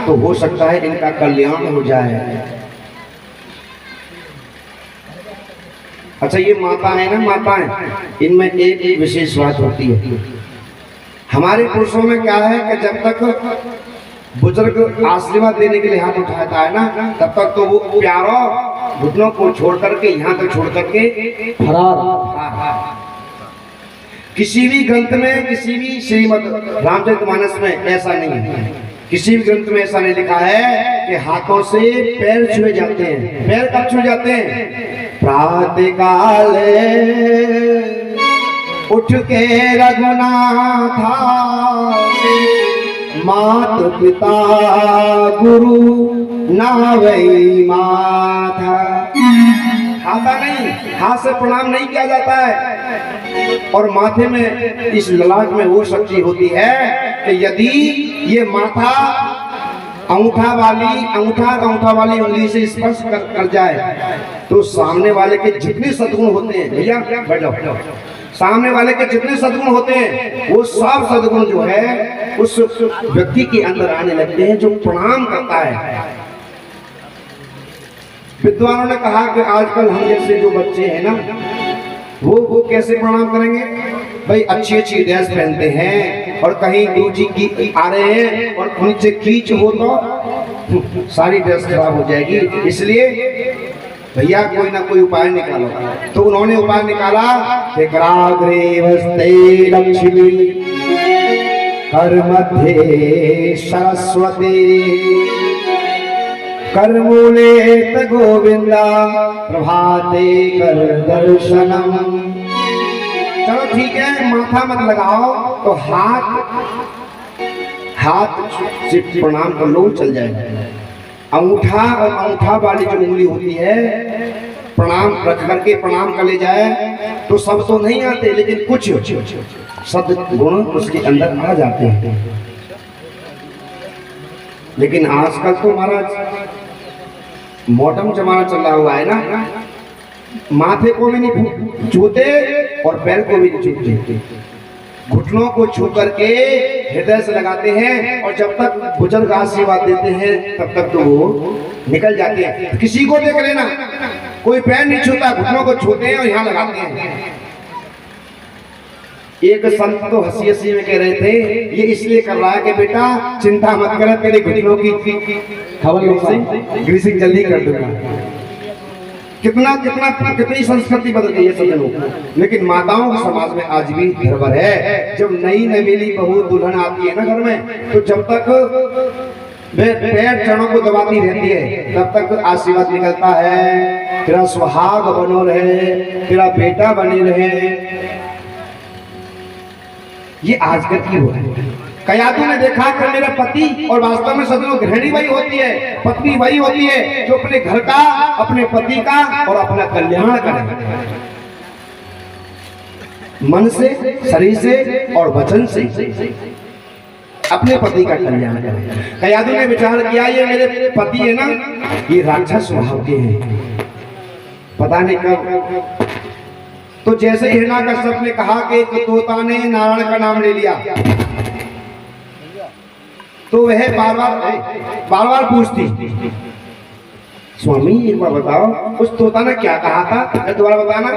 तो हो सकता है इनका कल्याण हो जाए। अच्छा, ये माता है ना, माताएं, इनमें एक विशेष बात होती है। हमारे पुरुषों में क्या है कि जब तक बुजुर्ग आशीर्वाद देने के लिए हाथ उठाता है ना, तब तक तो वो प्यारों घुटनों को छोड़ करके यहाँ तक छोड़ करके फरार। किसी भी ग्रंथ में, किसी भी श्रीमद् रामचरितमानस में ऐसा नहीं है, किसी भी ग्रंथ में ऐसा नहीं लिखा है कि हाथों से पैर छुए जाते हैं। पैर कब छुए जाते हैं? प्रातः काल उठ के रघुनाथा, मात पिता गुरु नावई माथा। आता नहीं, हाथ से प्रणाम नहीं किया जाता है। और माथे में, इस ललाट में वो शक्ति होती है कि यदि ये माथा अंगूठा वाली उंगली से स्पर्श कर जाए तो सामने वाले के जितने सद्गुण होते हैं, भैया बैठ जाओ, सामने वाले के जितने सद्गुण होते हैं वो सब सद्गुण जो है उस व्यक्ति के अंदर आने लगते हैं जो प्रणाम करता है। विद्वानों ने कहा कि आजकल हम जैसे जो बच्चे हैं ना, वो कैसे प्रणाम करेंगे? भाई अच्छी अच्छी ड्रेस पहनते हैं और कहीं गुरु जी की आ रहे हैं और नीचे खींच हो तो सारी ड्रेस खराब हो जाएगी। इसलिए भैया कोई ना कोई उपाय निकालो। तो उन्होंने उपाय निकाला कि कराग्रे वस्ते लक्ष्मी कर मध्य सरस्वती करमूले गोविंदा प्रभाते कर दर्शनम। चलो ठीक है, माथा मत लगाओ, तो हाथ से प्रणाम कर लो, चल जाएगा। अंगूठा और अंगूठा वाली जो उंगली होती है, प्रणाम रख करके प्रणाम कर ले जाए तो सब तो नहीं आते, लेकिन कुछ सद्गुण उसके अंदर आ जाते हैं। लेकिन आजकल तो महाराज मॉडर्न जमाना चल रहा हुआ है ना, माथे को भी नहीं छूते और पैर को भी नहीं छूते, घुटनों को छू करके हृदय से लगाते हैं और जब तक बुजुर्ग आशीर्वाद देते हैं तब तक तो वो निकल जाते हैं। किसी को देख लेना, कोई पैर नहीं छूता, घुटनों को छूते हैं और यहाँ लगाते हैं। एक संत तो हंसी हंसी में कह रहे थे, ये इसलिए कर रहा है कि बेटा चिंता मत कर, तेरे घुटनों की ग्रीसिंग जल्दी कर दूंगा। कितनी संस्कृति बदल गई है सब लोग। लेकिन माताओं के समाज में आज भी धरोहर है। जब नई नवेली बहू दुल्हन आती है ना घर में, तो जब तक पैर चरणों को दबाती रहती है तब तक आशीर्वाद निकलता है, तेरा सुहाग बनो रहे, तेरा बेटा बने रहे। ये आजकल की हो रहा है। कयादू ने देखा कि मेरे पति, और वास्तव में सदनों गृहिणी वही होती है, पत्नी वही होती है जो अपने घर का, अपने पति का और अपना कल्याण करे, मन से, शरीर से और वचन से अपने पति का कल्याण करे। कयादू ने विचार किया, ये मेरे पति है ना, ये राक्षस स्वभाव के हैं, पता नहीं कब। तो जैसे हिरण्याकश्यप ने कहा कि तोता ने नारायण का नाम ले लिया, तो वह बार बार पूछती, स्वामी एक बार बताओ उस तोता ने क्या कहा था, दोबारा बताना।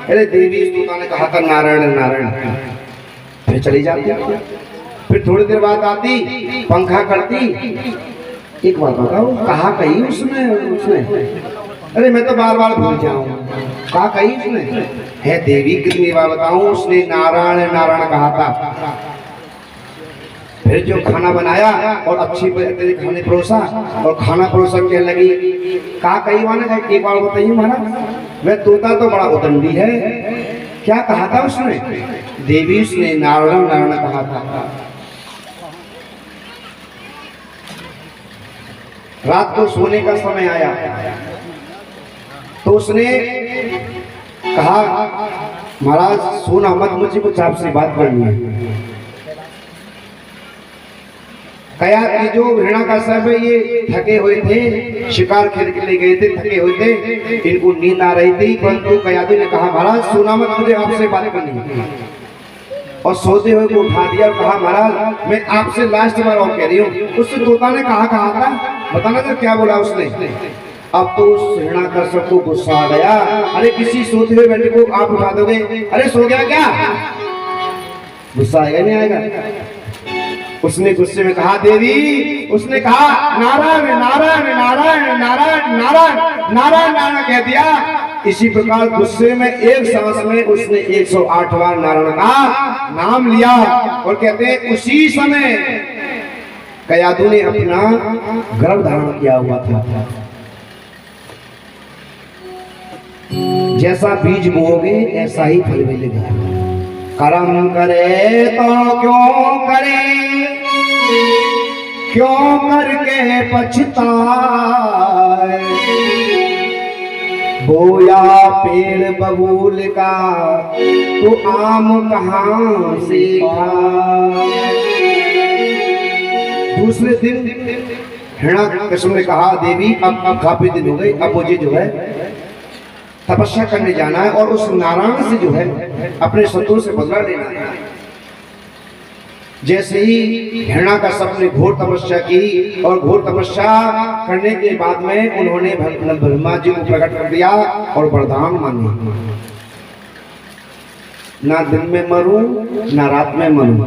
अरे देवी, उस तोता ने कहा था नारायण नारायण। फिर चली जाती, फिर थोड़ी देर बाद आती, पंखा करती, एक बार बताओ कहा कही उसने। अरे मैं तो बार बार भूल जाऊं, कहा कही उसने। है देवी, कितनी बार बताऊं, उसने नारायण नारायण कहा था। फिर जो खाना बनाया और अच्छी खाने परोसा और खाना परोसा कहने लगी, कहा कही माना, एक बार बताइए महाराज, वह तोता तो बड़ा उदंडी है, क्या कहा था उसने? देवी, उसने नारायण नारायण कहा था। रात को सोने का समय आया तो उसने कहा, महाराज सोना मत, मुझे कुछ आपसे बात करनी है। कया कि जो हिरण्याकश्यप है ये थके हुए थे, शिकार खेल के लिए गए थे, थके हुए थे, इनको नींद आ रही थी, परंतु कयादू ने कहा, महाराज सोना मत, मुझे आपसे बात करनी है। और सोते हुए को उठा दिया और कहा महाराज मैं आपसे लास्ट बार और कह रही हूँ। उससे तोता ने कहा था बताना था क्या बोला उसने। अब तो उस हिरणाकश्यप को गुस्सा आ गया, अरे किसी सोते हुए बेटे को आप उठा दोगे, अरे सो गया क्या? गुस्सा आएगा नहीं आएगा? उसने गुस्से में कहा देवी, उसने कहा नारायण नारायण नारायण नारायण नारायण नारायण नारायण कह दिया। इसी प्रकार गुस्से में एक सांस में उसने 108 बार नारायण का नाम लिया। और कहते हैं उसी समय कयादू ने अपना गर्भ धारण किया हुआ था। जैसा बीज बोओगे ऐसा ही फल मिलेगा। कर्म करे तो क्यों करे, क्यों करके पछताए। बोया पेड़ बबूल का तो आम कहाँ से खाए। दूसरे दिन हिरण्याकश्यप ने कहा देवी अब काफी दिन हो गए, अब मुझे जो है तपस्या करने जाना है और उस नारायण से जो है अपने शत्रु से बदला लेना है। जैसे ही हिरण्याकश्यप ने घोर तपस्या की और घोर तपस्या करने के बाद में उन्होंने ब्रह्मा जी को प्रकट कर दिया और वरदान मांगे, ना दिन में मरूं ना रात में मरूं,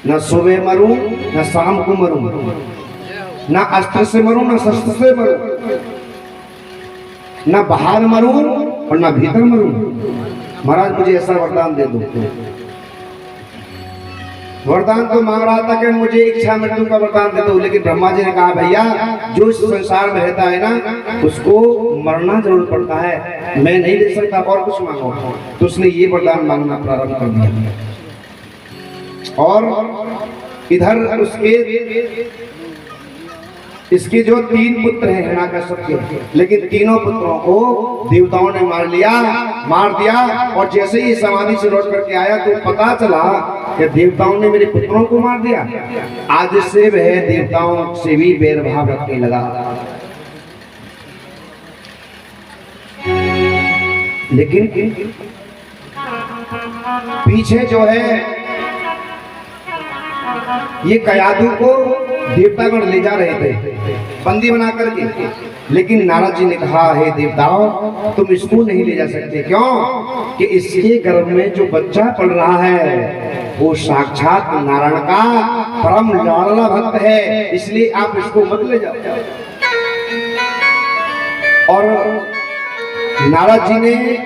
ना सुबह मरूं ना शाम को मरूं, ना अस्त्र से मरूं ना शस्त्र से मरूं, ना बाहर मरूं और ना भीतर मरूं। महाराज मुझे ऐसा वरदान दे दो। वरदान तो मांग रहा था कि मुझे इच्छा मृत्यु का वरदान दे दो, लेकिन ब्रह्मा जी ने कहा भैया जो इस संसार में रहता है ना उसको मरना जरूर पड़ता है, मैं नहीं दे सकता, और कुछ मांगो। तो उसने ये वरदान मांगना प्रारंभ कर दिया। और इधर उसके इसके जो 3 पुत्र हैं हिरण्याकश्यप के, लेकिन तीनों पुत्रों को देवताओं ने मार दिया। और जैसे ही समाधि से लौट करके आया तो पता चला कि देवताओं ने मेरे पुत्रों को मार दिया। आज से वह देवताओं से भी बैरभाव रखने लगा। लेकिन पीछे जो है ये कयादू को देवतागण ले जा रहे थे बंदी बना करके, लेकिन नारद जी ने कहा हे देवताओं तुम इसको नहीं ले जा सकते। क्यों? कि इसके गर्भ में जो बच्चा पल रहा है वो साक्षात नारायण का परम लाडला भक्त है, इसलिए आप इसको मत ले जाओ। और नारद जी ने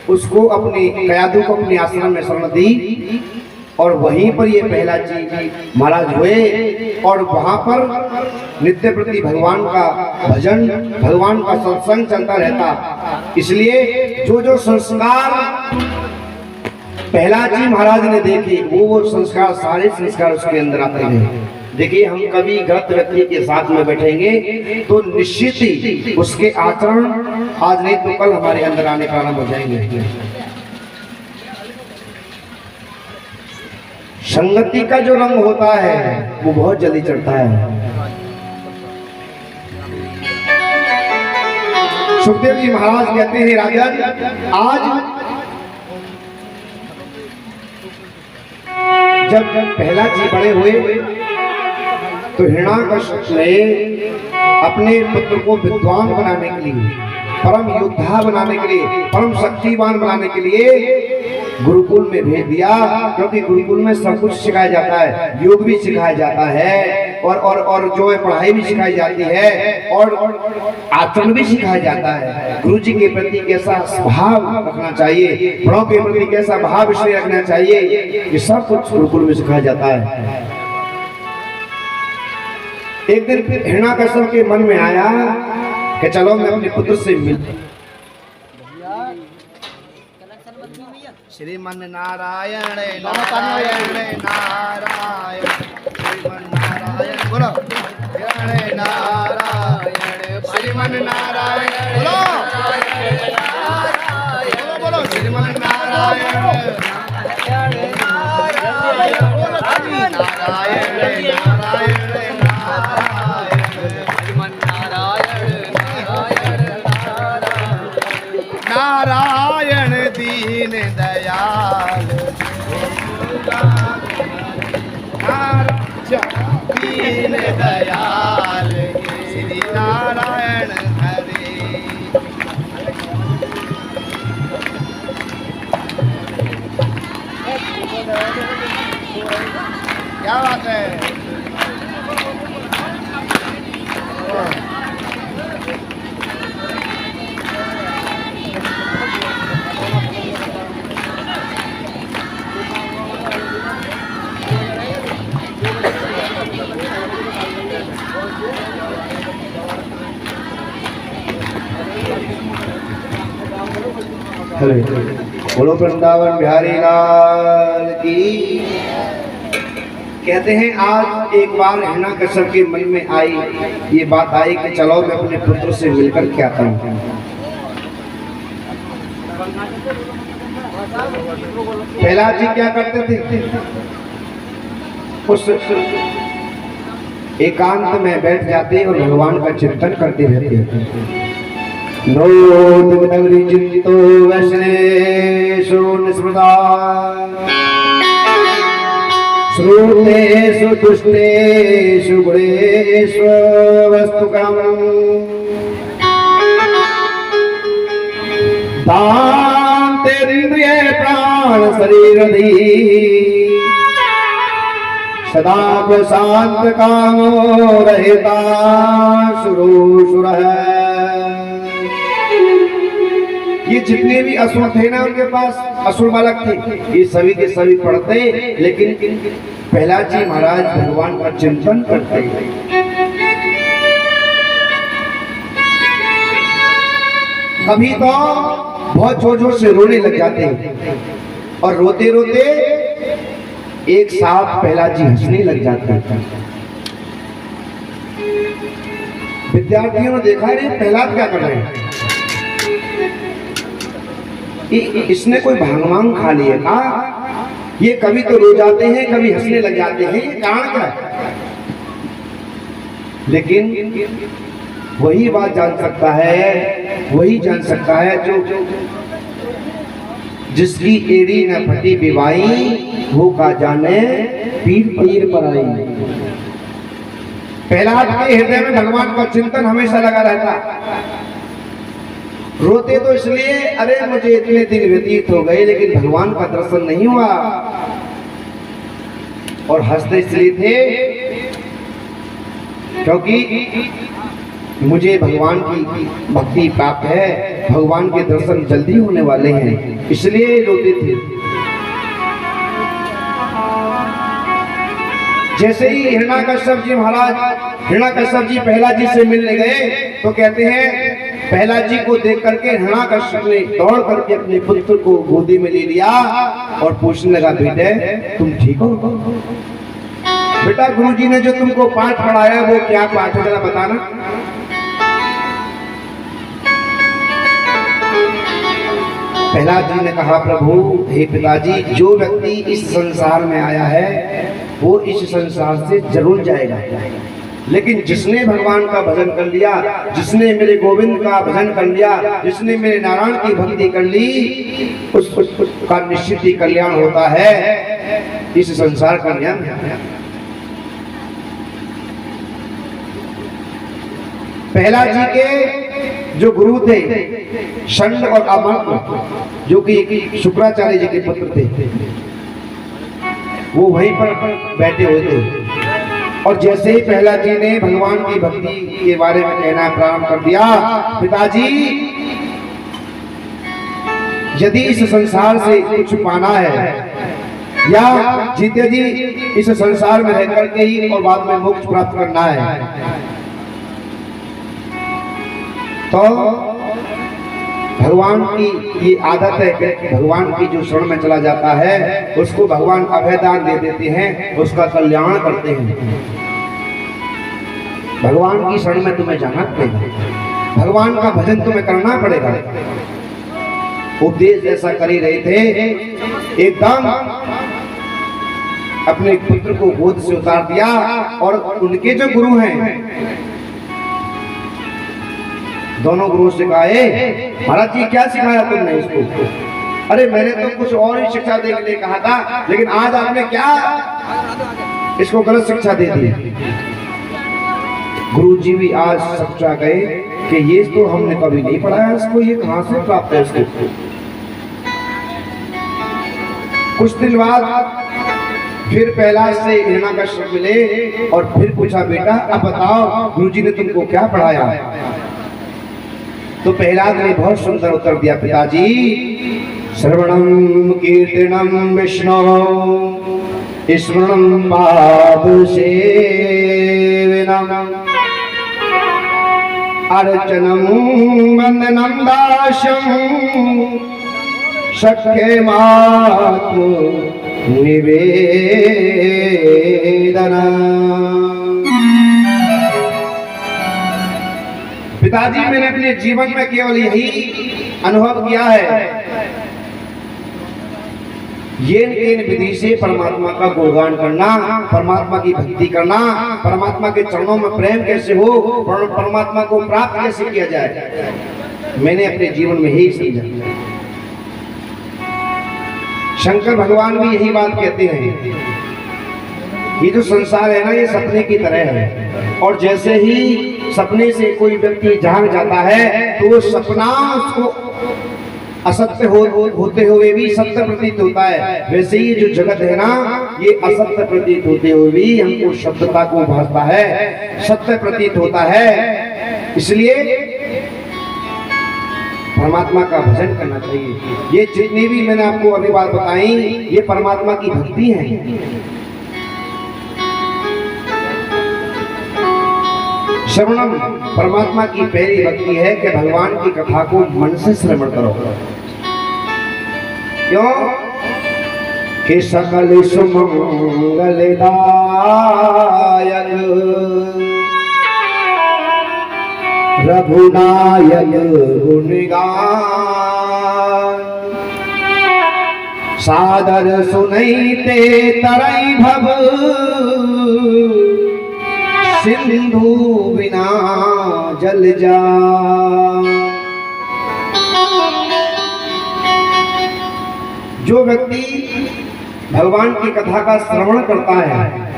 उसको अपने कयादू को अपने आश्रम में शरण दी और वहीं पर ये प्रहलाद जी महाराज हुए। और वहां पर नित्य प्रति भगवान का भजन, भगवान का सत्संग चलता रहता। इसलिए जो जो संस्कार प्रहलाद जी महाराज ने देखे वो संस्कार सारे संस्कार उसके अंदर आते हैं। देखिए हम कभी गलत व्यक्ति के साथ में बैठेंगे तो निश्चित ही उसके आचरण आज नहीं तो कल हमारे अंदर आने प्रारंभ हो जाएंगे। संगति का जो रंग होता है वो बहुत जल्दी चढ़ता है। सुखदेव जी महाराज कहते हैं राजन आज जब प्रहलाद जी बड़े हुए तो हिरण्याकश्यप ने अपने पुत्र को विद्वान बनाने के लिए, परम योद्धा बनाने के लिए, परम शक्तिवान बनाने के लिए गुरुकुल में भेज दिया। क्योंकि गुरुकुल में सब कुछ सिखाया जाता है, योग भी सिखाया जाता है और जो है पढ़ाई भी सिखाई जाती है और आचरण भी सिखाया जाता है। गुरु जी के प्रति कैसा भाव रखना चाहिए, बड़ों के प्रति कैसा भाव इसलिए रखना चाहिए, ये सब कुछ गुरुकुल में सिखाया जाता है। एक दिन हिरण्याकश्यप के मन में आया कि चलो मैं अपने पुत्र से मिलूं। श्रीमन नारायण नारायण नारायण श्रीमन नारायण बोलो नारायण श्रीमन नारायण बोलो श्रीमन नारायण नारायण दीन दयाल दीन दयाल श्री नारायण हरे। क्या बात है। बोलो वृंदावन बिहारी लाल की। कहते हैं आज एक बार हिरण्यकश्यप के मन में आई ये बात आई कि चलो मैं अपने पुत्र से मिलकर के आता हूँ। प्रहलाद जी क्या करते थे, उस एकांत में बैठ जाते और भगवान का चिंतन करते रहते। नो नगरी चिंतो वैष्णेषु निस्मृता श्रुतेषु तुष्टेषु गुणेषु वस्तुकम् दान्तेरिन्द्रिये प्राण शरीरधि सदा प्रशांत कामो रहता सुरः। ये जितने भी असुर थे ना उनके पास असुर बालक थे, ये सभी के सभी पढ़ते, लेकिन प्रहलाद जी महाराज भगवान का चिंतन करते। कभी तो बहुत जोर जोर से रोने लग जाते और रोते रोते एक साथ प्रहलाद जी हंसने लग जाते। विद्यार्थियों ने देखा रे प्रहलाद क्या कर रहे हैं, इसने कोई भांग खा लिया का, ये कभी तो रो जाते हैं कभी हंसने लग जाते हैं, ये कारण क्या है। लेकिन वही बात जान सकता है, वही जान सकता है जो जिसकी एड़ी न फटी बिवाई वो का जाने पीर पीर पर आई। प्रहलाद के हृदय में भगवान का चिंतन हमेशा लगा रहता। रोते तो इसलिए अरे मुझे इतने दिन व्यतीत हो गए लेकिन भगवान का दर्शन नहीं हुआ, और हंसते इसलिए थे क्योंकि मुझे भगवान की भक्ति प्राप्त है, भगवान के दर्शन जल्दी होने वाले हैं, इसलिए रोते थे। जैसे ही हिरण्यकश्यप जी महाराज हिरण्यकश्यप जी प्रहलाद जी से मिलने गए तो कहते हैं प्रहलाद जी को देख करके हिरण्यकश्यप ने दौड़ करके अपने पुत्र को गोदी में ले लिया और पूछने लगा, बेटे तुम ठीक हो? बेटा गुरुजी ने जो तुमको पाठ पढ़ाया वो क्या पाठ है जरा बताना। प्रहलाद जी ने कहा, प्रभु हे पिताजी, जो व्यक्ति इस संसार में आया है वो इस संसार से जरूर जाएगा, लेकिन जिसने भगवान का भजन कर लिया, जिसने मेरे गोविंद का भजन कर लिया, जिसने मेरे नारायण की भक्ति कर ली, उसका निश्चित ही कल्याण होता है, इस संसार का नियम है। प्रहलाद जी के जो गुरु थे षण्ड और अमर, जो कि शुक्राचार्य जी के पुत्र थे, वो वहीं पर बैठे हुए थे। और जैसे ही प्रहलाद जी ने भगवान की भक्ति के बारे में कहना प्रारंभ कर दिया, पिताजी यदि इस संसार से कुछ पाना है या जीते जी इस संसार में रह करके ही और बाद में मोक्ष प्राप्त करना है, तो भगवान की ये आदत है कि भगवान की जो शरण में चला जाता है उसको भगवान अभयदान दे देते हैं, उसका कल्याण करते हैं। भगवान की शरण में तुम्हें जाना पड़ेगा, भगवान का भजन तुम्हें करना पड़ेगा। उपदेश जैसा कर ही रहे थे, एकदम अपने पुत्र को गोद से उतार दिया और उनके जो गुरु हैं दोनों गुरु से कहा, महाराज जी क्या सिखाया तुमने इसको? अरे मैंने तो कुछ और ही शिक्षा देने के लिए कहा था, लेकिन आज आपने क्या इसको गलत शिक्षा दे दी। गुरुजी भी आज समझा गए कि ये तो हमने कभी नहीं पढ़ाया इसको, ये कहां से प्राप्त है इसको। कुछ दिन बाद फिर प्रहलाद से हिरण्यकश्यप मिले और फिर पूछा, बेटा अब बताओ गुरुजी ने तुमको क्या पढ़ाया। तो प्रहलाद ने बहुत सुंदर उत्तर दिया, पिताजी श्रवणम कीर्तनम विष्णु स्मरणम पाद सेवनम अर्चनम वंदनम दास्यम सख्यमात्म निवेदनम। पिताजी मैंने अपने जीवन में केवल यही अनुभव किया है, ये विधि से परमात्मा का गुणगान करना, परमात्मा की भक्ति करना, परमात्मा के चरणों में प्रेम कैसे हो, परमात्मा को प्राप्त कैसे किया जाए, मैंने अपने जीवन में यही समझा। शंकर भगवान भी यही बात कहते हैं, ये जो संसार है ना ये सपने की तरह है, और जैसे ही सपने से कोई व्यक्ति जाग जाता है तो वो सपना उसको असत्य होते हुए भी सत्य प्रतीत होता है, वैसे ही जो जगत है ना ये असत्य प्रतीत होते हुए भी हमको सत्यता को भासता है, सत्य प्रतीत होता है। इसलिए परमात्मा का भजन करना चाहिए। ये जितनी भी मैंने आपको अभी बात बताई ये परमात्मा की भक्ति है। श्रवणम परमात्मा की पहली भक्ति है कि भगवान की कथा को मन से श्रवण करो। क्यों कि सकल सुमंगलदायक रघुनायक गुणगान सादर सुनैते तरई भव सिंधु बिना जल जा। जो व्यक्ति भगवान की कथा का श्रवण करता है,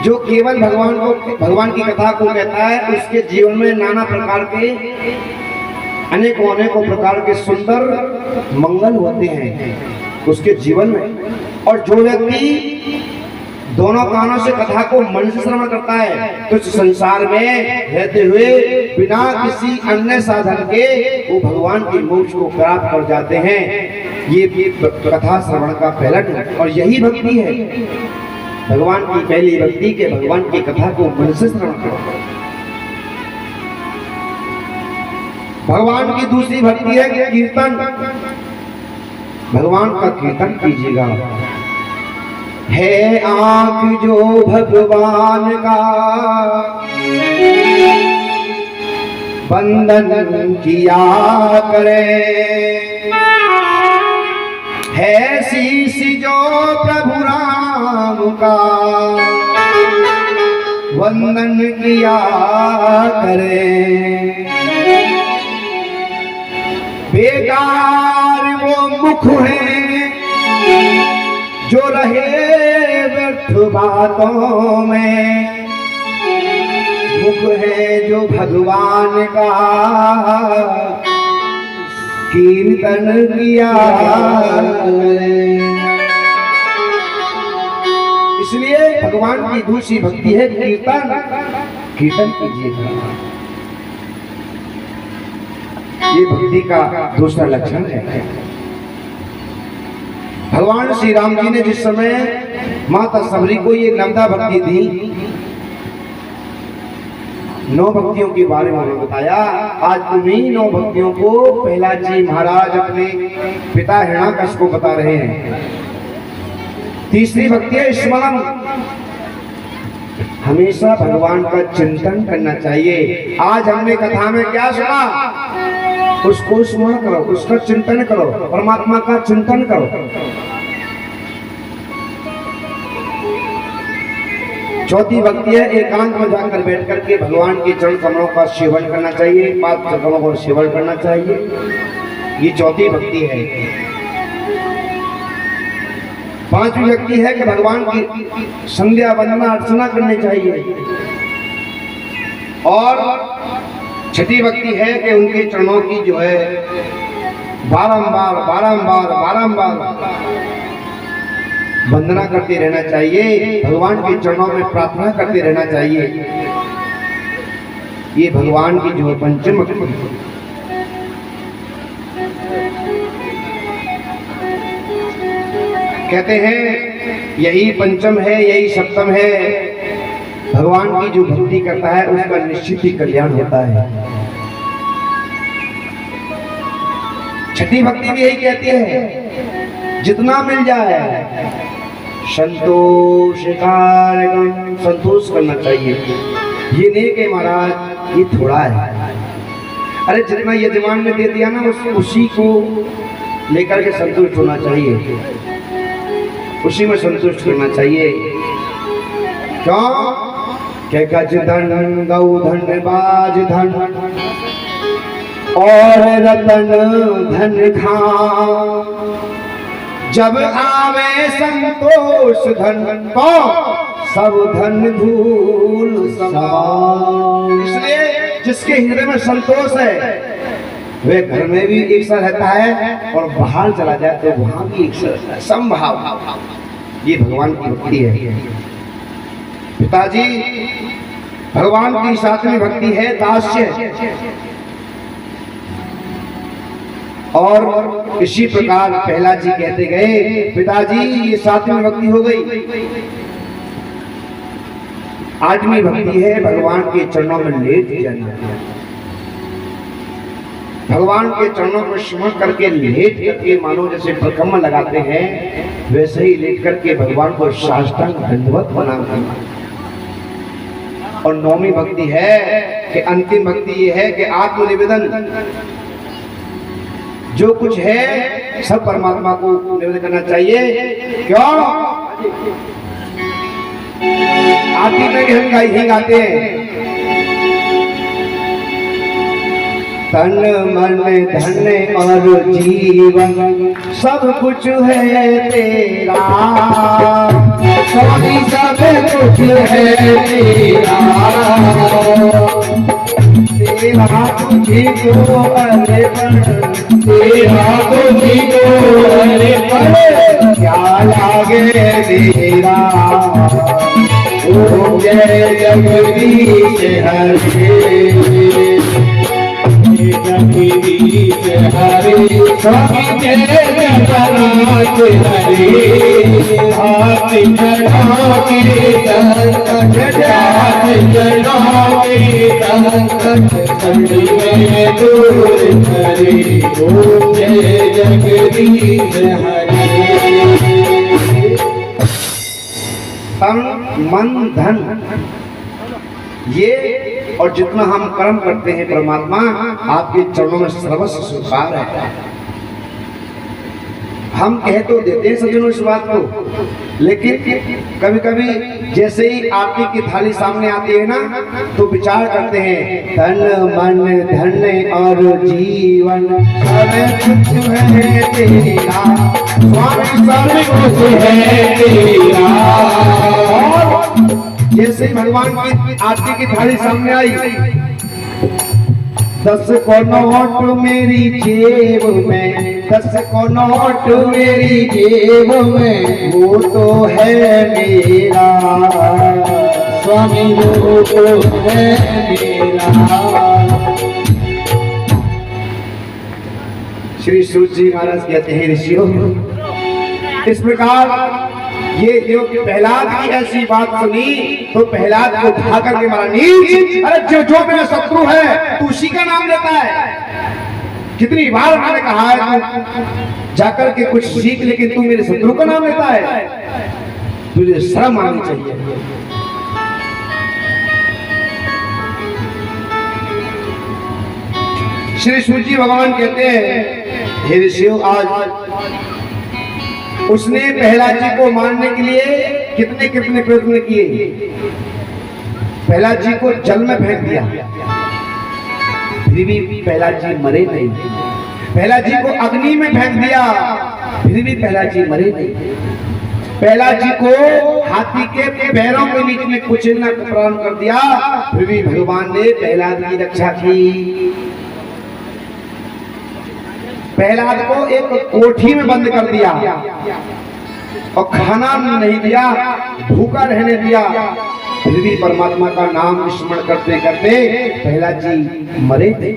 जो केवल भगवान की कथा को कहता है, उसके जीवन में नाना प्रकार के अनेकों प्रकार के सुंदर मंगल होते हैं उसके जीवन में। और जो व्यक्ति दोनों कानों से कथा को मन से श्रवण करता है तो संसार में रहते हुए बिना किसी अन्य साधन के वो भगवान के मोक्ष को प्राप्त कर जाते हैं। ये कथा श्रवण का पहला है और यही भक्ति है। भगवान की पहली भक्ति के भगवान की कथा को मन से श्रवण करो। भगवान की दूसरी भक्ति है कि कीर्तन, भगवान का कीर्तन कीजिएगा। है आंख जो भगवान का बंधन किया करे, है शीश जो प्रभु राम का वंदन किया करे। बेकार वो मुख है जो रहे व्यर्थ बातों में, मुख है जो भगवान का कीर्तन किया। इसलिए भगवान की दूसरी भक्ति है कीर्तन। कीर्तन कीजिएगा, ये भक्ति का दूसरा लक्षण है। भगवान श्री राम जी ने जिस समय माता सबरी को ये नवदा भक्ति दी, 9 भक्तियों के बारे में उन्होंने बताया। आज उन्हीं 9 भक्तियों को प्रहलाद जी महाराज अपने पिता हिरण्यकश्यप को बता रहे हैं। तीसरी भक्ति है स्मरण। हमेशा भगवान का चिंतन करना चाहिए। आज हमने कथा में क्या सुना, उसको स्मरण करो, उसका चिंतन करो, परमात्मा का चिंतन करो। चौथी भक्ति है एकांत में जाकर बैठ करके भगवान के चरण कमलों का सेवन करना चाहिए, पाद चरणों का सेवन करना चाहिए। ये चौथी भक्ति है। पांचवी व्यक्ति है कि भगवान की संध्या वंदना अर्चना करनी चाहिए। और छठी भक्ति है कि उनके चरणों की जो है बारंबार बारंबार बारंबार वंदना करते रहना चाहिए, भगवान के चरणों में प्रार्थना करते रहना चाहिए। ये भगवान की जो पंचम भक्ति। कहते हैं यही पंचम है, यही सप्तम है। भगवान की जो भक्ति करता है उसका निश्चित ही कल्याण होता है। छठी भक्ति भी यही कहती है जितना मिल जाए संतोष संतोष करना चाहिए। ये नहीं कि महाराज ये थोड़ा है, अरे जितना यजमान ने दे दिया ना उसी को लेकर के संतुष्ट होना चाहिए, उसी में संतुष्ट करना चाहिए। क्यों के गज धन गौ धन बाज धन और रतन धन खां, जब आवे संतोष धन तो सब धन धूल समान। इसलिए जिसके हृदय में संतोष है वे घर में भी एक सा रहता है और बाहर चला जाए तो वहां भी एक सा रहता है, समभाव। ये भगवान की भक्ति है। पिताजी भगवान की सातवीं भक्ति है दास्य। और इसी प्रकार प्रहलाद जी कहते गए पिताजी ये सातवीं भक्ति हो गई। आठवीं भक्ति है भगवान के चरणों में लेट जाना। भगवान के चरणों पर स्मरण करके लेट करके मानो जैसे परिक्रमा लगाते हैं वैसे ही लेट करके भगवान को साष्टांग दंडवत बनाना। और नौवीं भक्ति है कि अंतिम भक्ति ये है कि आत्मनिवेदन, जो कुछ है सब परमात्मा को निवेदन करना चाहिए। क्यों आरती में हम गाते हैं तन मन धन और जीवन सब कुछ है तेरा, स्वामी सब कुछ है तेरा, तेरा तुझी को अर्पण, तेरा तुझी को अर्पण, क्या लागे तेरा ओ जय जगदीश हरे, जगदीश हरे स्वामी जय जगन्नाथ हरे। हाथ चढ़ा के संकट, हाथ चढ़ा के संकट संग में दूर करे, ओ जय जगदीश हरे। तन मन धन ये और जितना हम कर्म करते हैं परमात्मा आपके चरणों में सर्वस्व स्वीकार है। हम कह तो देते हैं सज्जनों इस बात को, लेकिन कभी कभी जैसे ही आरती की थाली सामने आती है ना तो विचार करते हैं धन मन धन और जीवन सब कुछ है तेरा, स्वामी सब कुछ है तेरा। जैसे ही भगवान की आरती की थाली सामने आई 10 को नोट मेरी जेब में, 10 को नोट मेरी जेब में, वो तो है मेरा स्वामी, वो तो है मेरा। श्री सूत जी महाराज कहते हैं ऋषियों इस प्रकार ये जो प्रहलाद की ऐसी बात सुनी तो प्रहलाद को उठा करके मारा नीच, अरे जो मेरा शत्रु है तू उसी का नाम लेता है। कितनी बार मैंने कहा है तू जाकर के कुछ सीख, लेकिन तू मेरे शत्रु का नाम लेता है, तुझे शर्म आनी चाहिए। श्री सूजी भगवान कहते हैं हे ऋषियों आज उसने प्रहलाद जी को मारने के लिए कितने कितने प्रयत्न किए। प्रहलाद जी को जल में फेंक दिया, फिर भी प्रहलाद जी मरे नहीं। प्रहलाद जी को अग्नि में फेंक दिया, फिर भी प्रहलाद जी मरे नहीं। प्रहलाद जी को हाथी के पैरों के बीच में कुचलना प्रारंभ कर दिया, फिर भी भगवान ने प्रहलाद की रक्षा की। प्रहलाद को एक कोठी में बंद कर दिया और खाना नहीं दिया, भूखा रहने दिया, फिर भी परमात्मा का नाम स्मरण करते करते प्रहलाद जी मरे नहीं।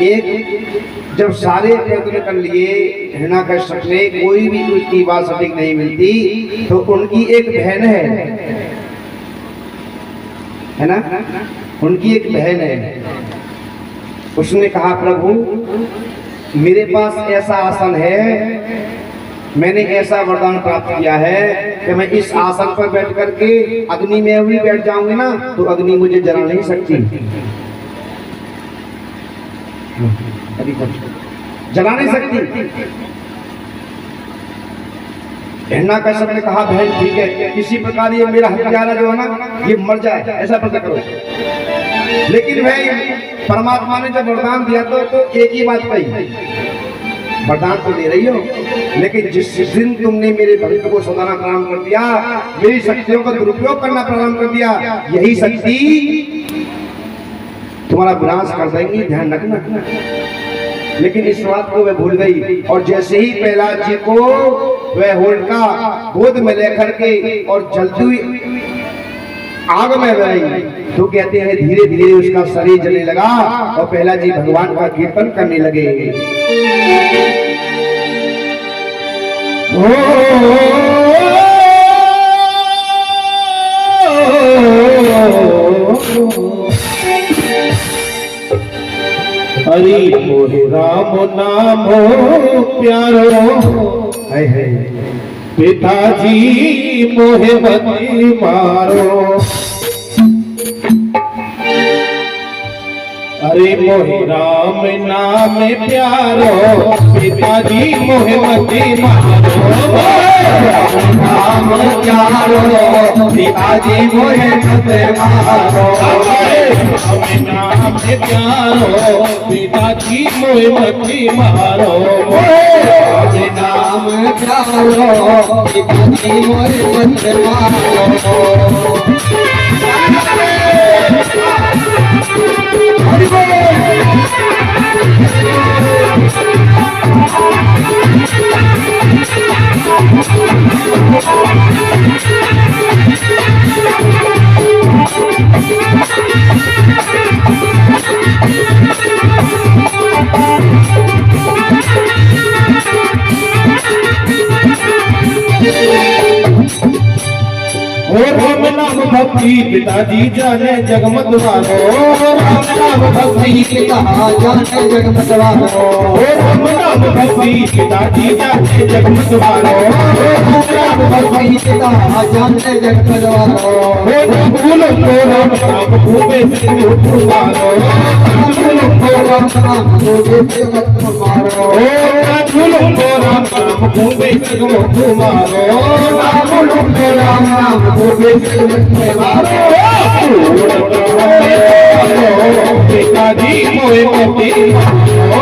एक जब सारे प्रयत्न कर लिए हिरण्याकश्यप ने, कोई भी उसकी बात सटीक नहीं मिलती, तो उनकी एक बहन है ना, उनकी एक बहन है। उसने कहा प्रभु मेरे पास ऐसा आसन है, मैंने ऐसा वरदान प्राप्त किया है कि मैं इस आसन पर बैठ करके अग्नि में भी बैठ जाऊंगी ना तो अग्नि मुझे जला नहीं सकती, जला नहीं सकती। हिरण्याकश्यप ने कहा बहन ठीक है, किसी प्रकार ये मेरा हत्यारा जो है ना ये मर जाए, ऐसा प्रयत्न करो। लेकिन भाई परमात्मा ने जब वरदान दिया तो एक ही बात कही, वरदान तो दे रही हो लेकिन जिस दिन तुमने मेरे भक्त को सताना प्रारंभ कर दिया, मेरी शक्तियों का दुरुपयोग करना प्रारंभ कर दिया, यही शक्ति तुम्हारा विनाश कर देंगी, ध्यान रखना। लेकिन इस बात को वह भूल गई और जैसे ही प्रहलाद जी को वह होलिका गोद में लेकर के और जलती हुई आग में गई तो कहते हैं धीरे धीरे उसका शरीर जलने लगा और प्रहलाद जी भगवान का कीर्तन करने लगे। हरि मोहे राम नाम हो प्यारो, है पिताजी मोहे मती मारो। अरे मोहे राम नाम प्यारो, पिताजी मोहे मती मारो। राम प्यारो, पिताजी मोहे मती मारो। नाम प्यारो, पिताजी मोहे मती मारो। नाम प्यारो, पिताजी मोहे मती मारो। भक्ति पिताजी जाने जगमत वालो, राम भक्ति पिता जाने जगमत वालो। राम भक्ति पिताजी जाने जगमत वालो, राम भक्ति पिता जाने जगमत वालो। फूलों को राम राम भूपे से मारो, फूलों को राम राम भूपे से मारो। फूलों को राम राम भूपे से मारो, फूलों को राम राम भूपे से पिताजी मोहे मती मारो।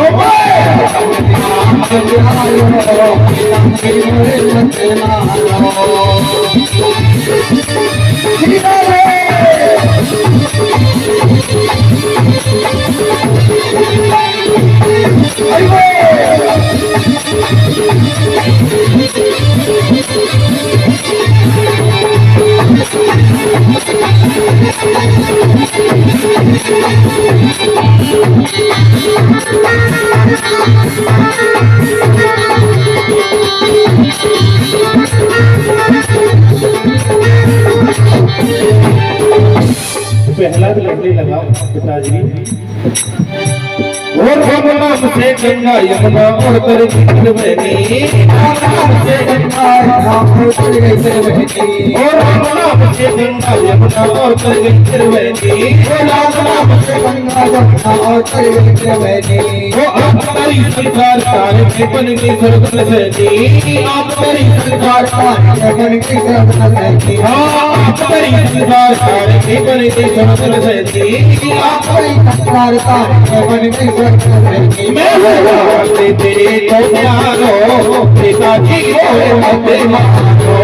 प्रहलाद लड़ने लगा पिताजी, और राम नाम से गंगा यमुना और कर गिर बहनी, राम नाम से गंगा यमुना उतर गई त्रिवेणी। और राम नाम से गंगा यमुना और कर गई त्रिवेणी। राम नाम से गंगा यमुना और उतर गई त्रिवेणी। वो आप हमारी सरकार तारे में बन गई सरगल सैनी। आप मेरी सरकार तारे में बन गई सरगल सैनी। आप हमारी सरकार तारे में बन गई सरगल सैनी। आप मेरी सरकार तारे में बन गई सरगल सैनी। मैं से तेरे तो प्यारो पिताजी को मत मारो।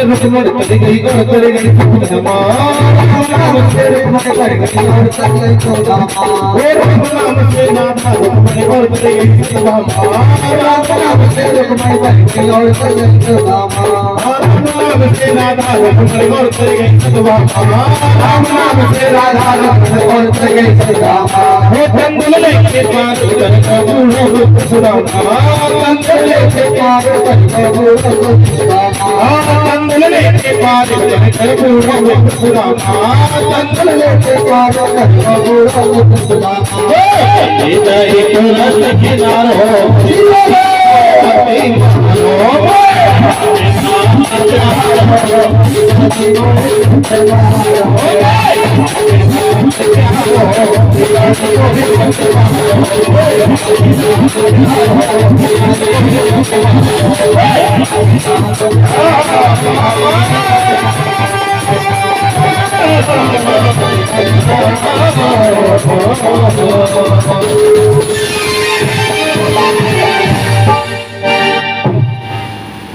रुकमर कर गई और कर गई खुदमा। राम से रुकमर कर गई और कर गई खुदमा। राम से नाथा रुकमर और कर गई खुदमा। राम से रुकमर कर गई और कर गई खुदमा। राम से नाथा रुकमर और कर गई खुदमा। राम से राधा रुकमर और कर गई खुदमा। वो जंगल के पार कर बूढ़ो खुदामा। जंगल के पार कर बूढ़ो खुदामा। जंगल के पार कर बूढ़ो खुदामा। जंगल के पार कर बूढ़ो खुदामा। ये तो रस किनारो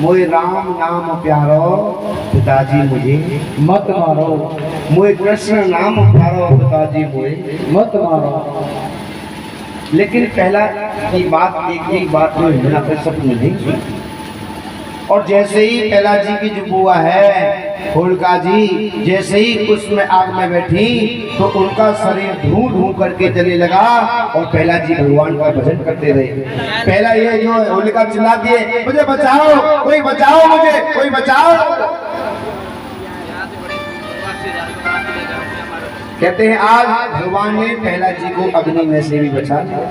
मोए राम नाम प्यारो पिताजी मुझे मत मारो। मोए कृष्ण नाम प्यारो पिताजी मुझे मत मारो। लेकिन पहला की बात एक बात जो हिंदुना पर सब नहीं सुनी। और जैसे ही पहला जी की जो बुआ है होलिका जी जैसे ही उसमें आग में बैठी तो उनका शरीर धू धू करके जलने लगा और पहला जी भगवान का भजन करते रहे। पहला ये जो होलिका चिल्ला दिए मुझे बचाओ, कोई बचाओ, मुझे कोई बचाओ। कहते हैं आज भगवान ने पहला जी को अग्नि में से भी बचा लिया।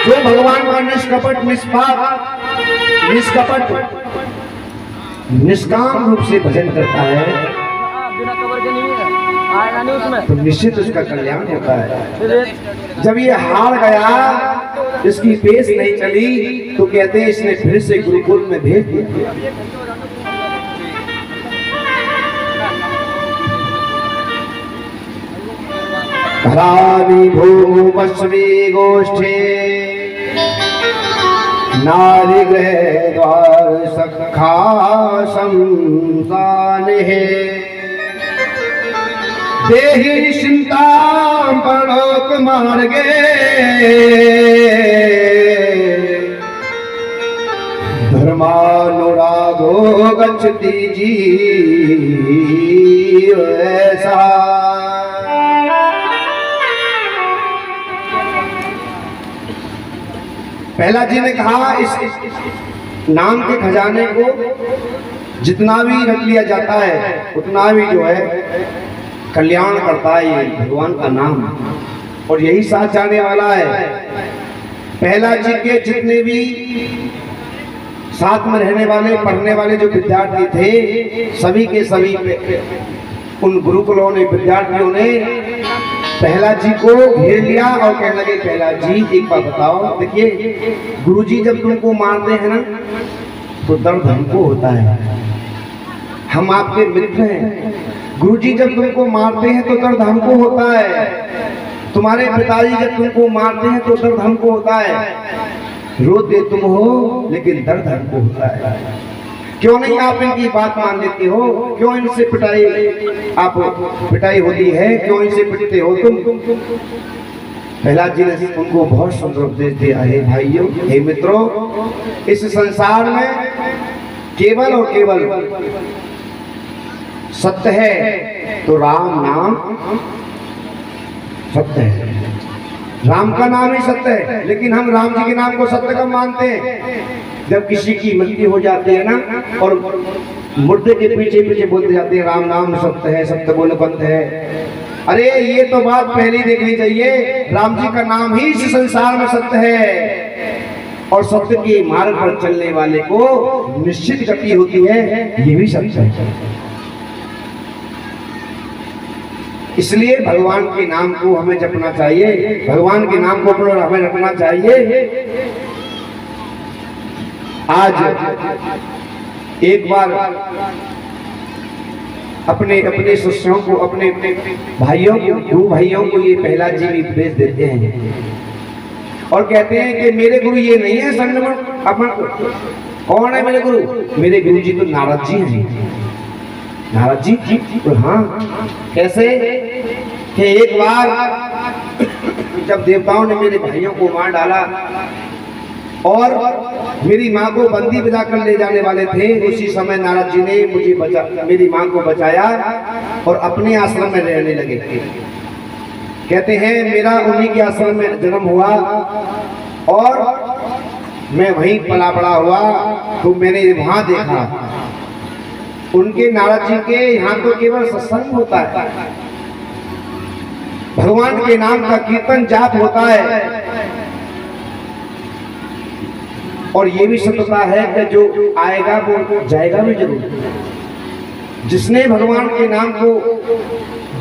जो भगवान का निष्कपट निष्पाप निष्कपट निष्काम रूप से भजन करता है तो निश्चित उसका कल्याण होता है। जब ये हार गया, इसकी पेश नहीं चली तो कहते हैं इसने फिर से गुरुकुल में भेज दिया। धरानी भूमस्वी गोष्ठे नारी गृह द्वार सखा शमशान है। देहि चिंता पड़ोक मार्गे धर्मानुरागो गच्छति जीव ऐसा। पहला जी ने कहा इस नाम के खजाने को जितना भी रख लिया जाता है उतना भी जो है कल्याण करता है ये भगवान का नाम, और यही साथ जाने वाला है। पहला जी के जितने भी साथ में रहने वाले पढ़ने वाले जो विद्यार्थी थे सभी के सभी उन गुरुकुलों ने विद्यार्थियों ने पहला जी को घेर लिया और कहने लगे पहला जी एक बात बताओ। देखिए गुरुजी जब तुमको मारते हैं ना तो दर्द हमको होता है, हम आपके मित्र हैं। गुरुजी जब तुमको मारते हैं तो दर्द हमको होता है, तुम्हारे पिताजी जब तुमको मारते हैं तो दर्द हमको होता है, रोते तुम हो लेकिन दर्द हमको होता है। क्यों नहीं आप इनकी बात मान लेते हो? क्यों इनसे पिटाई होती है? क्यों इनसे पिटते हो तुम? प्रहलाद जी ने उनको बहुत सुंदर उपदेश दिया है। भाइयों, हे मित्रों, इस संसार में केवल और केवल सत्य है तो राम नाम सत्य है। राम का नाम ही सत्य है, लेकिन हम राम जी के नाम को सत्य कब मानते हैं? जब किसी की मृत्यु हो जाती है ना, और मुर्दे के पीछे पीछे बोलते जाते हैं राम नाम सत्य है, सत्य बोल पंथ है। अरे ये तो बात पहले देखनी चाहिए। राम जी का नाम ही इस संसार में सत्य है, और सत्य के मार्ग पर चलने वाले को निश्चित गति होती है, ये भी सत्य है। इसलिए भगवान के नाम को हमें जपना चाहिए, भगवान के नाम को हमें रखना चाहिए। आज एक बार अपने अपने शिष्यों को, अपने भाइयों को, गुरु भाइयों को ये प्रहलाद जी भी उपदेश देते हैं और कहते हैं कि मेरे गुरु ये नहीं है संगमन अपन। कौन है मेरे गुरु? मेरे गुरु जी तो नारद जी हैं। नारद जी? हाँ। कैसे? कि एक बार जब देवताओं ने मेरे भाइयों को मार डाला और मेरी माँ को बंदी बजा कर ले जाने वाले थे, उसी समय नारद जी ने मेरी माँ को बचाया और अपने आश्रम में रहने लगे। कहते हैं मेरा उन्हीं के आश्रम में जन्म हुआ और मैं वहीं पला बड़ा हुआ। तो मैंने वहां देखा उनके, नारद जी के यहाँ तो केवल सत्संग होता है, भगवान के नाम का कीर्तन जाप होता है। और ये भी सत्यता है कि जो आएगा वो जाएगा भी जरूर। जिसने भगवान के नाम को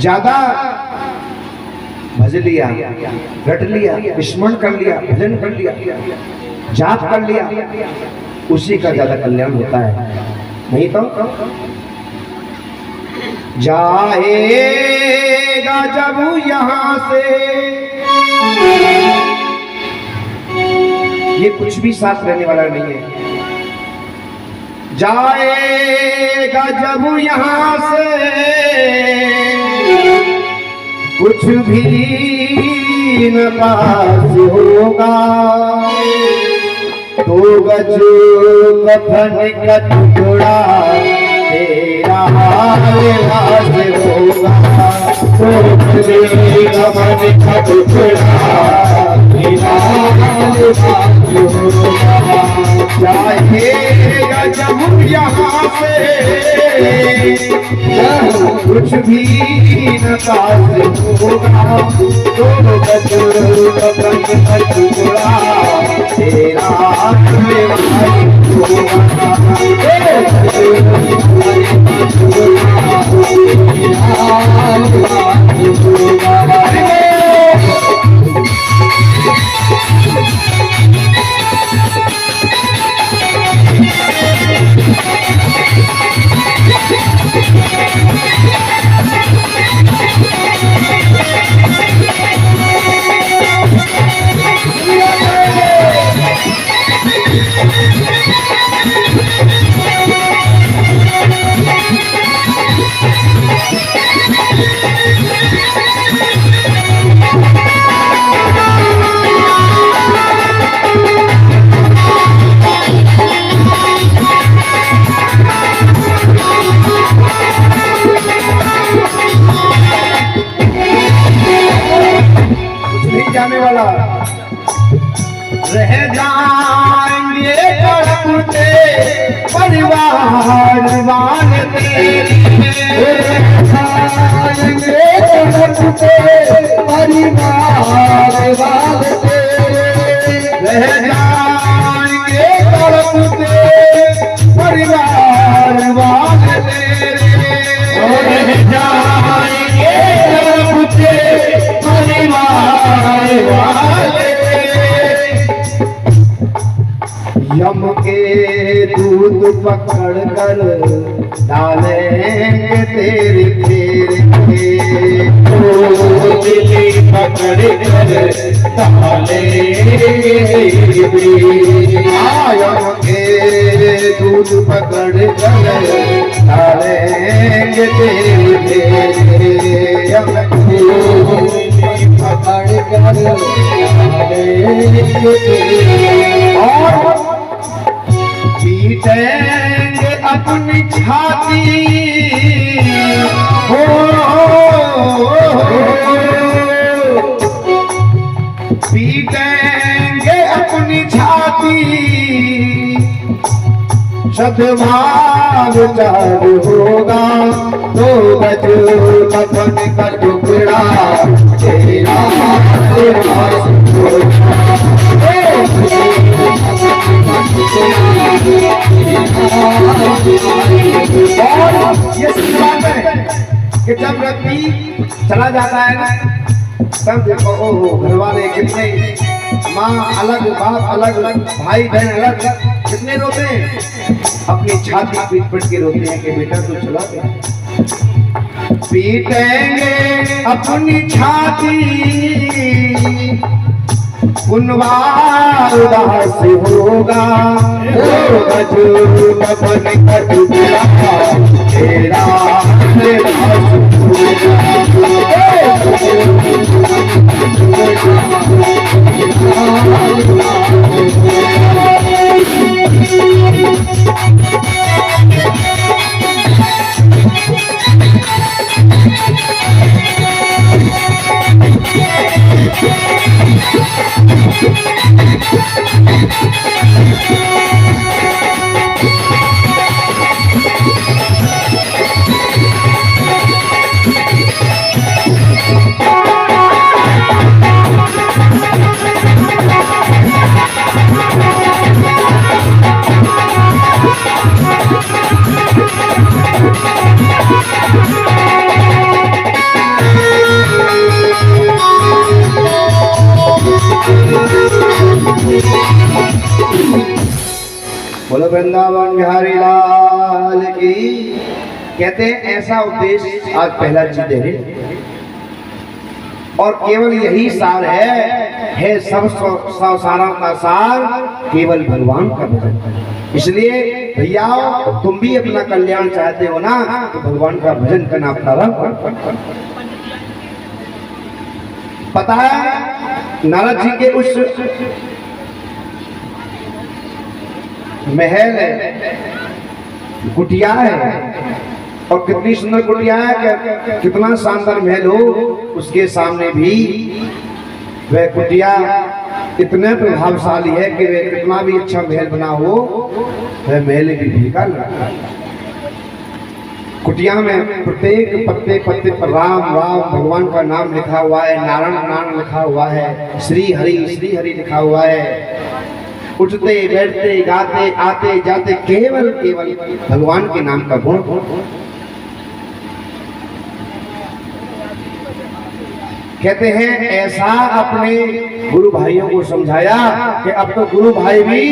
ज्यादा भज लिया, रट लिया, स्मरण कर लिया, भजन कर लिया, जाप कर लिया, उसी का ज्यादा कल्याण होता है। नहीं तो जाएगा जब यहाँ से, ये कुछ भी साथ रहने वाला नहीं है। जाएगा जब यहाँ से कुछ भी न पास होगा, तो गज कफन का टुकड़ा तेरा हाथ होगा, तो गज कफन का टुकड़ा तेरा हाथ होगा। जाएगा जब यहाँ से कुछ भी न पास होगा, तो गज कफन का टुकड़ा तेरा हाथ जाने वाला रह जाएंगे तड़पते परिवार वाले, रह जाएंगे तड़पते परिवार वाले, रह जाएंगे तड़पते परिवार वाले, रह जाएंगे तड़पते परिवार वाले। यम के दूध पकड़ कर डालेंगे तेरे फेरे, पकड़ कर डाले आयों के दूध पकड़ कर डालेंगे तेरे पकड़ कर और पीटेंगे अपनी छाती हो पीटेंगे अपनी छाती सदभाव चार होगा तो गज कफन का टुकड़ा तेरा तेरा ये बात है कि जब व्यक्ति चला जाता है ना तब देखो ओहो घर वाले कितने माँ अलग बाप अलग भाई बहन अलग कितने रोते हैं अपनी छाती पीट पीट के रोते हैं कि बेटा तू चला गया पीटेंगे अपनी छाती उन्वार उदास होगा कफन का टुकड़ा तेरा बोलो वृंदावन बिहारी लाल की। कहते हैं ऐसा उपदेश आज पहला जी दे रहे और केवल यही सार है सब सारा का सार केवल भगवान का भजन। इसलिए भैया तुम भी अपना कल्याण चाहते हो ना तो भगवान का भजन करना प्रारंभ। पता है नारद जी के उस महल है कुटिया है और कितनी सुंदर कुटिया है कितना शानदार महल हो उसके सामने भी वह कुटिया इतने प्रभावशाली है कि वह कितना भी अच्छा महल बना हो वह महल भी फीका लगता है। कुटिया में प्रत्येक पत्ते पत्ते पर राम राम भगवान का नाम लिखा हुआ है, नारायण नारायण लिखा हुआ है, श्री हरि लिखा हुआ है। उठते बैठते गाते आते जाते केवल केवल भगवान के नाम का गुण। कहते हैं ऐसा अपने गुरु भाइयों को समझाया कि अब तो गुरु भाई भी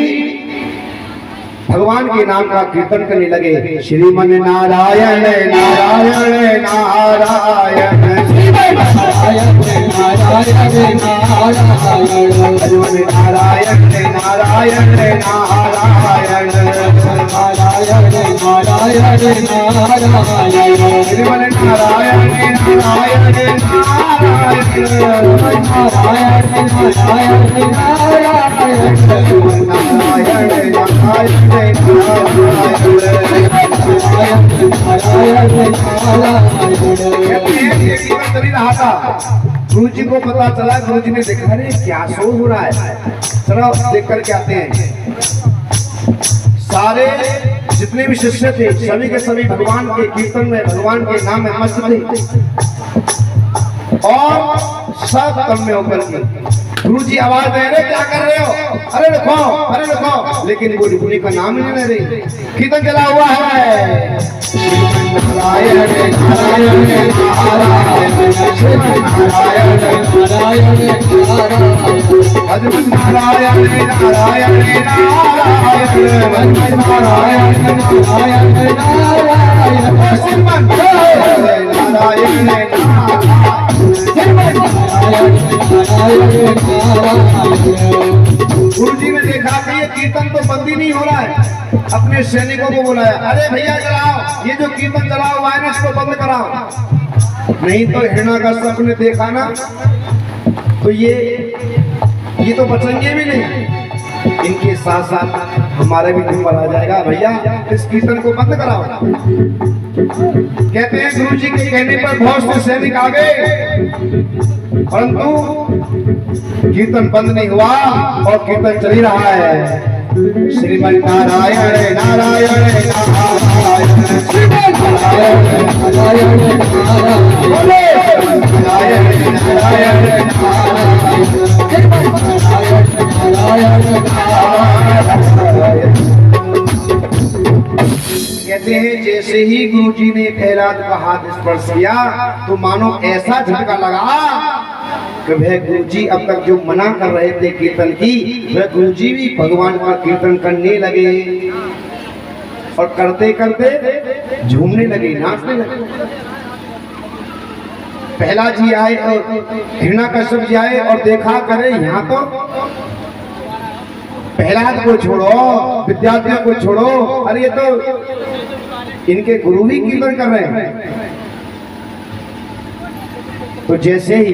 भगवान के नाम का कीर्तन करने लगे। श्रीमन नारायण नारायण नारायण श्रीमन नारायण नारायण नारायण श्रीमन नारायण नारायण नारायण नारायण नारायण नारायण श्रीमन नारायण नारायण गुरु जी को पता चला, गुरु जी ने देखा अरे क्या शो हो रहा है, चलो देख कर के आते हैं। सारे जितने भी शिष्य थे सभी के सभी भगवान के कीर्तन में भगवान के नाम में मस्त थे और सब कम में होकर के गुरु जी आवाज दे रहे क्या कर रहे हो, अरे रुको लेकिन वो रुकने का नाम ही नहीं ले रही। कीर्तन चला हुआ है नारायण नारायण नारायण नारायण नारायण नारायण नारायण गुरु जी ने देखा कि ये कीर्तन तो बंद ही नहीं हो रहा है, अपने सैनिकों को बुलाया, अरे भैया चलाओ, ये जो कीर्तन चलाओ हुआ है ना इसको बंद कराओ, नहीं तो हिरण्यकश्यप ने देखा ना तो ये तो बचेंगे भी नहीं, इनके साथ साथ हमारे भी नंबर आ जाएगा, भैया इस कीर्तन को बंद कराओ। कहते हैं गुरु जी के कहने पर बहुत से सैनिक आ गए, परंतु कीर्तन बंद नहीं हुआ और कीर्तन चल ही रहा है। श्रीमन नारायण नारायण नारायण श्रीमन नारायण नारायण नारायण कहते हैं जैसे ही गुरु जी ने प्रहलाद का हाथ स्पर्श किया तो मानो ऐसा झटका लगा कि वह गुरु जी अब तक जो मना कर रहे थे कीर्तन की, वह गुरु जी भी भगवान का कीर्तन करने लगे और करते करते झूमने लगे, नाचने लगे। प्रहलाद जी आए और हिरण्यकश्यप जी आए और देखा करे यहाँ तो प्रहलाद को छोड़ो, विद्यार्थियों को छोड़ो, अरे ये तो इनके गुरु ही कीर्तन कर रहे हैं। तो जैसे ही